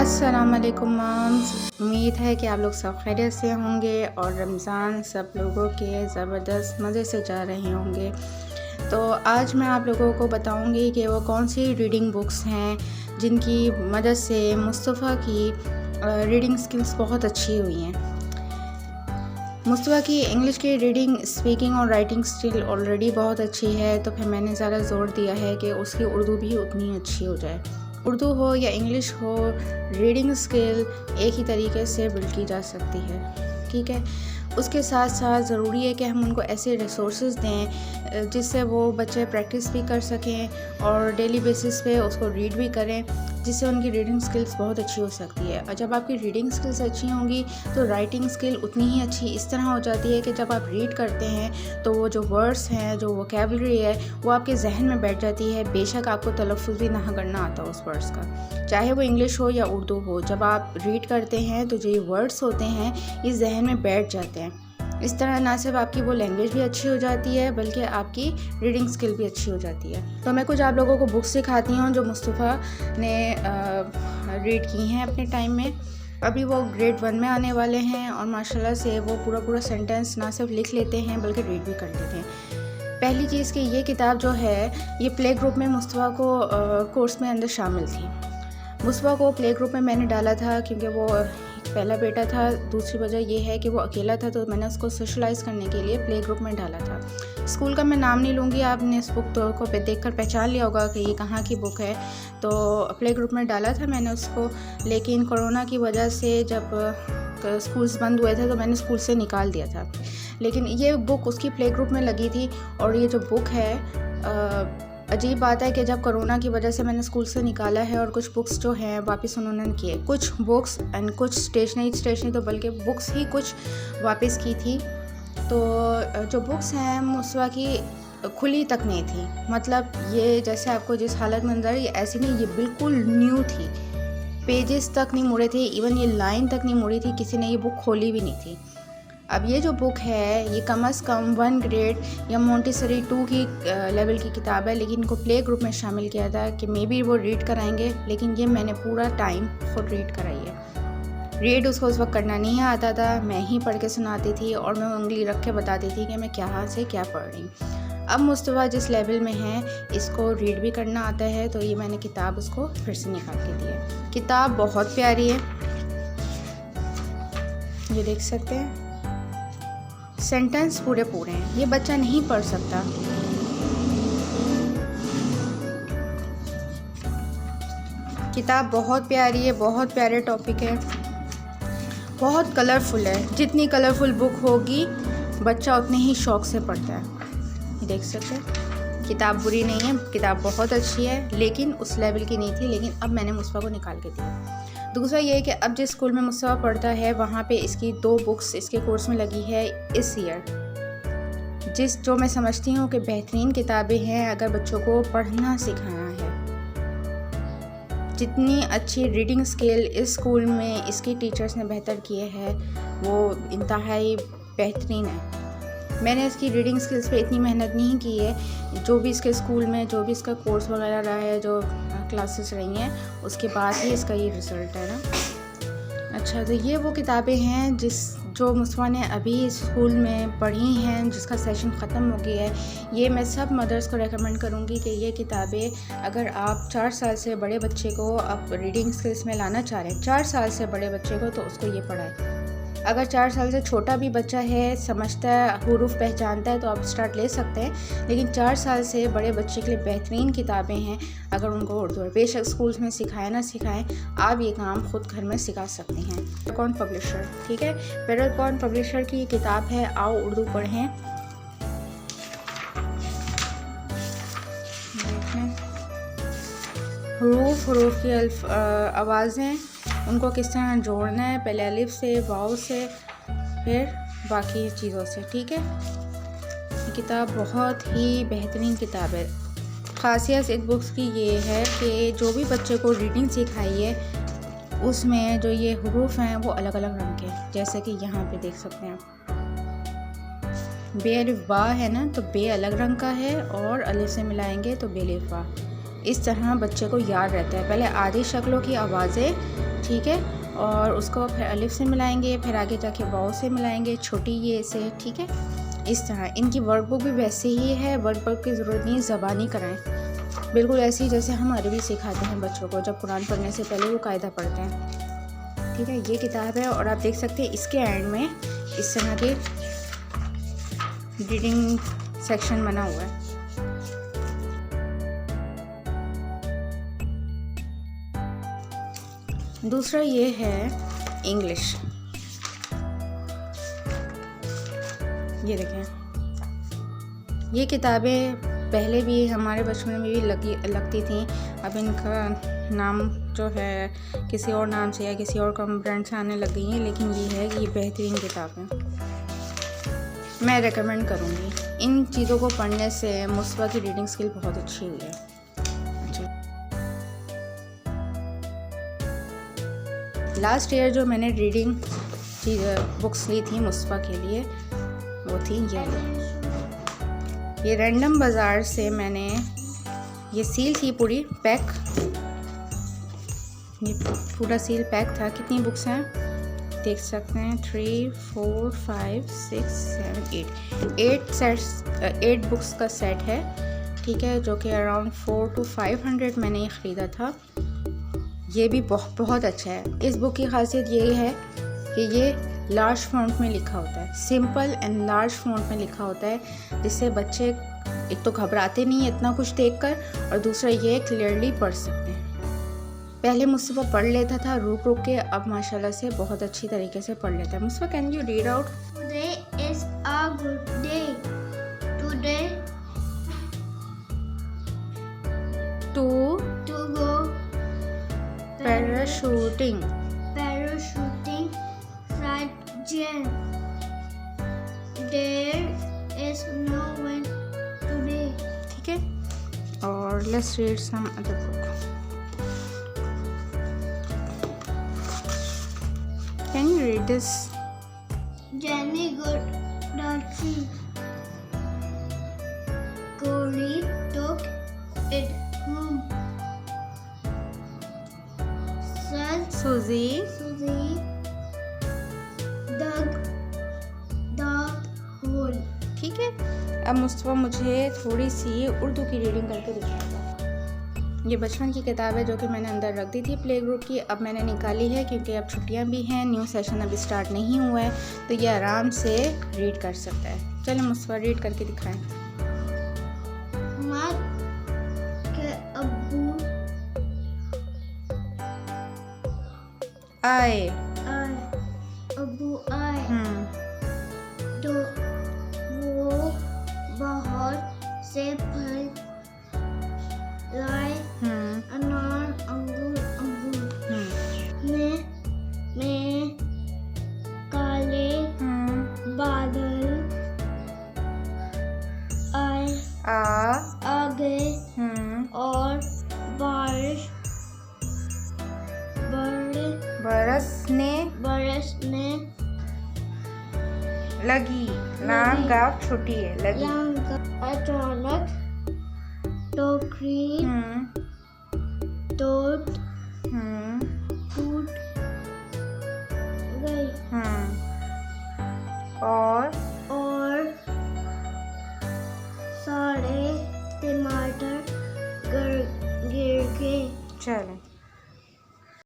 अस्सलाम वालेकुम मॉम्स। उम्मीद है कि आप लोग सब खैरियत से होंगे और रमज़ान सब लोगों के ज़बरदस्त मज़े से जा रहे होंगे। तो आज मैं आप लोगों को बताऊंगी कि वो कौन सी रीडिंग बुक्स हैं जिनकी मदद से मुस्तफ़ा की रीडिंग स्किल्स बहुत अच्छी हुई हैं। मुस्तफ़ा की इंग्लिश की रीडिंग, स्पीकिंग और राइटिंग स्किल ऑलरेडी बहुत अच्छी है, तो फिर मैंने ज़्यादा ज़ोर दिया है कि उसकी उर्दू भी उतनी अच्छी हो जाए। उर्दू हो या इंग्लिश हो, रीडिंग स्किल एक ही तरीके से बिल्ड की जा सकती है, ठीक है। उसके साथ साथ ज़रूरी है कि हम उनको ऐसे रिसोर्सेज दें जिससे वो बच्चे प्रैक्टिस भी कर सकें और डेली बेसिस पे उसको रीड भी करें, जिससे उनकी रीडिंग स्किल्स बहुत अच्छी हो सकती है। और जब आपकी रीडिंग स्किल्स अच्छी होंगी तो राइटिंग स्किल उतनी ही अच्छी इस तरह हो जाती है कि जब आप रीड करते हैं तो वो जो वर्ड्स हैं, जो वोकैबुलरी है, वो आपके जहन में बैठ जाती है। बेशक आपको तलफ़्फ़ुज़ भी ना करना आता उस वर्ड्स का, चाहे वो इंग्लिश हो या उर्दू हो। जब आप रीड करते हैं तो जो ये वर्ड्स होते हैं ये जहन में बैठ जाते हैं। इस तरह ना सिर्फ आपकी वो लैंग्वेज भी अच्छी हो जाती है बल्कि आपकी रीडिंग स्किल भी अच्छी हो जाती है। तो मैं कुछ आप लोगों को बुक्स सिखाती हूँ जो मुस्तफ़ा ने रीड की हैं अपने टाइम में। अभी वो ग्रेड 1 में आने वाले हैं और माशाल्लाह से वो पूरा सेंटेंस ना सिर्फ लिख लेते हैं बल्कि रीड भी कर लेते हैं। पहली चीज़ कि ये किताब जो है ये प्ले ग्रुप में मुस्तफ़ा को कोर्स में अंदर शामिल थी। मुस्तफ़ा को प्ले ग्रुप में मैंने डाला था क्योंकि वो पहला बेटा था। दूसरी वजह यह है कि वो अकेला था, तो मैंने उसको सोशलाइज़ करने के लिए प्ले ग्रुप में डाला था। स्कूल का मैं नाम नहीं लूँगी, आपने इस बुक को देखकर पहचान लिया होगा कि ये कहाँ की बुक है। तो प्ले ग्रुप में डाला था मैंने उसको, लेकिन कोरोना की वजह से जब स्कूल्स बंद हुए थे तो मैंने स्कूल से निकाल दिया था। लेकिन ये बुक उसकी प्ले ग्रुप में लगी थी। और ये जो बुक है, अजीब बात है कि जब कोरोना की वजह से मैंने स्कूल से निकाला है और कुछ बुक्स जो हैं वापस उन्होंने किए, कुछ बुक्स एंड कुछ स्टेशनरी तो बल्कि बुक्स ही कुछ वापस की थी। तो जो बुक्स हैं मुस्तफ़ा की खुली तक नहीं थी, मतलब ये जैसे आपको जिस हालत में अंदर, ये ऐसी नहीं, ये बिल्कुल न्यू थी। पेजेस तक नहीं मुड़े थे, इवन ये लाइन तक नहीं मुड़ी थी, किसी ने ये बुक खोली भी नहीं थी। अब ये जो बुक है ये कम से कम 1 ग्रेड या मोंटेसरी 2 की लेवल की किताब है, लेकिन इनको प्ले ग्रुप में शामिल किया था कि मे बी वो रीड कराएंगे, लेकिन ये मैंने पूरा टाइम खुद रीड कराई है। रीड उसको उस वक्त करना नहीं आता था, मैं ही पढ़ के सुनाती थी और मैं उंगली रख के बताती थी कि मैं क्या से क्या पढ़ रही हूँ। अब मुस्तफ़ा जिस लेवल में है इसको रीड भी करना आता है, तो ये मैंने किताब उसको फिर से निकाल के दी है। किताब बहुत प्यारी है, ये देख सकते हैं, सेंटेंस पूरे हैं, ये बच्चा नहीं पढ़ सकता। किताब बहुत प्यारी है, बहुत प्यारे टॉपिक है, बहुत कलरफुल है। जितनी कलरफुल बुक होगी बच्चा उतने ही शौक़ से पढ़ता है। ये देख सकते हैं, किताब बुरी नहीं है, किताब बहुत अच्छी है, लेकिन उस लेवल की नहीं थी। लेकिन अब मैंने मुस्तफ़ा को निकाल के दिया। दूसरा ये है कि अब जिस स्कूल में मुस्तफ़ा पढ़ता है वहाँ पे इसकी 2 बुक्स इसके कोर्स में लगी है इस ईयर, जो मैं समझती हूँ कि बेहतरीन किताबें हैं अगर बच्चों को पढ़ना सिखाना है। जितनी अच्छी रीडिंग स्किल इस स्कूल में इसकी टीचर्स ने बेहतर किए हैं वो इंतहाई बेहतरीन है। मैंने इसकी रीडिंग स्किल्स पे इतनी मेहनत नहीं की है, जो भी इसके स्कूल में जो भी इसका कोर्स वगैरह रहा है, जो क्लासेस रही हैं, उसके बाद ही इसका ये रिज़ल्ट है ना। अच्छा, तो ये वो किताबें हैं जो मुस्तफ़ा ने अभी स्कूल में पढ़ी हैं, जिसका सेशन ख़त्म हो गया है। ये मैं सब मदर्स को रेकमेंड करूँगी कि ये किताबें अगर आप 4 साल से बड़े बच्चे को आप रीडिंग स्किल्स में लाना चाह रहे हैं, 4 साल से बड़े बच्चे को, तो उसको ये पढ़ाएं। अगर 4 साल से छोटा भी बच्चा है, समझता है, हुरूफ पहचानता है, तो आप स्टार्ट ले सकते हैं। लेकिन 4 साल से बड़े बच्चे के लिए बेहतरीन किताबें हैं अगर उनको उर्दू है। बेशक स्कूल्स में सिखाएं ना सिखाएं, आप ये काम खुद घर में सिखा सकते हैं। कौन पब्लिशर, ठीक है, पेरेलकॉन पब्लिशर की ये किताब है, आओ उर्दू पढ़ें। हुरूफ की आवाज़ें, उनको किस तरह जोड़ना है, पहले अलिफ से, वाव से, फिर बाकी चीज़ों से, ठीक है। ये किताब बहुत ही बेहतरीन किताब है। ख़ासियत इस बुक्स की ये है कि जो भी बच्चे को रीडिंग सिखाई है उसमें जो ये हुरूफ हैं वो अलग अलग रंग के हैं, जैसे कि यहाँ पे देख सकते हैं आप, बे अलिफ बा है ना, तो बे अलग रंग का है और अलिफ से मिलाएंगे तो बे अलिफ बा। इस तरह बच्चे को याद रहता है। पहले आधी शक्लों की आवाज़ें ठीक है। और उसको फिर अलिफ से मिलाएंगे, फिर आगे जाके वाव से मिलाएंगे, छोटी ये से, ठीक है। इस तरह इनकी वर्कबुक भी वैसे ही है, वर्कबुक की ज़रूरत नहीं, ज़बानी कराएं, बिल्कुल ऐसी जैसे हम अरबी सिखाते हैं बच्चों को, जब कुरान पढ़ने से पहले वो कायदा पढ़ते हैं, ठीक है। ये किताब है और आप देख सकते हैं इसके एंड में इस तरह के रीडिंग सेक्शन बना हुआ है। दूसरा ये है इंग्लिश, ये देखें, ये किताबें पहले भी हमारे बचपन में भी लगती थी। अब इनका नाम जो है किसी और नाम से या किसी और ब्रांड से आने लग गई हैं, लेकिन ये है कि ये बेहतरीन किताब है, मैं रेकमेंड करूँगी। इन चीज़ों को पढ़ने से मुस्वा की रीडिंग स्किल बहुत अच्छी हुई है। लास्ट ईयर जो मैंने रीडिंग बुक्स ली थी मुस्वा के लिए वो थी ये रैंडम बाज़ार से मैंने, ये सील थी पूरी पैक, ये पूरा सील पैक था। कितनी बुक्स हैं देख सकते हैं, 3 4 5 6 7 8 बुक्स का सेट है, ठीक है, जो कि अराउंड 400 to 500 मैंने ये ख़रीदा था। ये भी बहुत अच्छा है। इस बुक की खासियत ये है कि ये लार्ज फॉन्ट में लिखा होता है, सिंपल एंड लार्ज फॉन्ट में लिखा होता है, जिससे बच्चे एक तो घबराते नहीं इतना कुछ देखकर, और दूसरा ये क्लियरली पढ़ सकते हैं। पहले मुस्तफ़ा पढ़ लेता था रुक रुक के, अब माशाल्लाह से बहुत अच्छी तरीके से पढ़ लेता है। Mustafa, can you read out? Today is a good day. Today to go parachuting. Parachuting flight jam. There is no wind today. ठीक है, और let's read some other book. Can you read this? Jenny Goodalchi. Corey took it home. Susie Susie dug the hole. ठीक है। अब मुस्तफ़ा मुझे थोड़ी सी उर्दू की reading करके दिखाएगा। ये बचपन की किताब है जो कि मैंने अंदर रख दी थी प्ले ग्रुप की, अब मैंने निकाली है क्योंकि अब छुट्टियां भी हैं, न्यू सेशन अभी स्टार्ट नहीं हुआ है, तो ये आराम से रीड कर सकता है। चलो मुस्तफ़ा रीड करके दिखाएं। माँ के अब्बू आए तो वो बहुत से फल लाए, अनार, अंगूर में काले बादल आ गए और बारिश बरसने लगी। लाम गाफ छुट्टी है लगी। अचानक टोकरी टूट